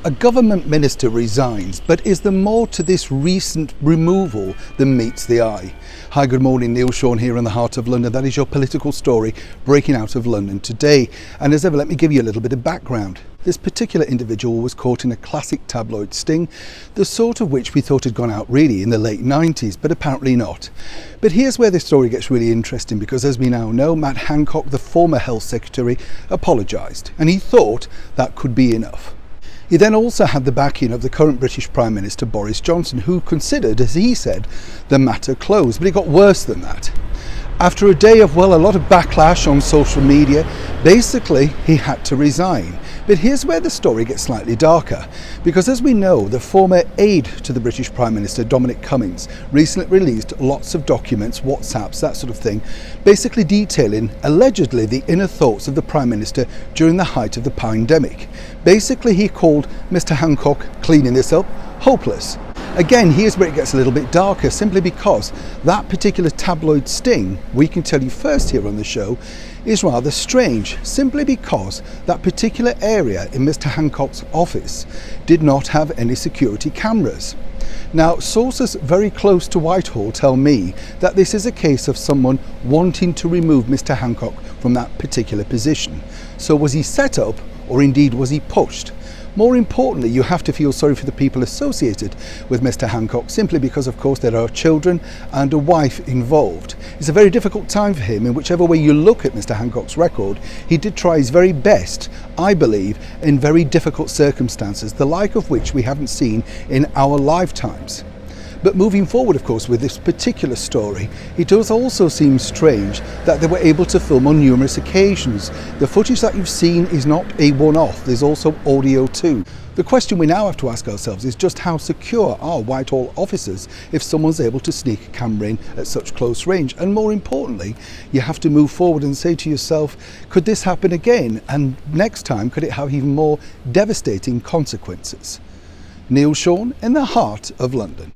A government minister resigns, but is there more to this recent removal than meets the eye? Hi, good morning, Neil Sean here in the heart of London. That is your political story breaking out of London today. And as ever, let me give you a little bit of background. This particular individual was caught in a classic tabloid sting, the sort of which we thought had gone out really in the late 90s, but apparently not. But here's where this story gets really interesting, because as we now know, Matt Hancock, the former Health Secretary, apologised, and he thought that could be enough. He then also had the backing of the current British Prime Minister Boris Johnson, who considered, as he said, the matter closed. But it got worse than that. After a day of, a lot of backlash on social media, basically he had to resign. But here's where the story gets slightly darker, because as we know, the former aide to the British Prime Minister, Dominic Cummings, recently released lots of documents, WhatsApps, that sort of thing, basically detailing, allegedly, the inner thoughts of the Prime Minister during the height of the pandemic. Basically, he called Mr. Hancock, cleaning this up, hopeless. Again, here's where it gets a little bit darker, simply because that particular tabloid sting, we can tell you first here on the show, is rather strange, simply because that particular area in Mr. Hancock's office did not have any security cameras. Now, sources very close to Whitehall tell me that this is a case of someone wanting to remove Mr. Hancock from that particular position. So was he set up, or indeed was he pushed? More importantly, you have to feel sorry for the people associated with Mr. Hancock, simply because, of course, there are children and a wife involved. It's a very difficult time for him, in whichever way you look at Mr. Hancock's record. He did try his very best, I believe, in very difficult circumstances, the like of which we haven't seen in our lifetimes. But moving forward, of course, with this particular story, it does also seem strange that they were able to film on numerous occasions. The footage that you've seen is not a one-off, there's also audio too. The question we now have to ask ourselves is just how secure are Whitehall officers if someone's able to sneak a camera in at such close range? And more importantly, you have to move forward and say to yourself, could this happen again? And next time, could it have even more devastating consequences? Neil Sean in the heart of London.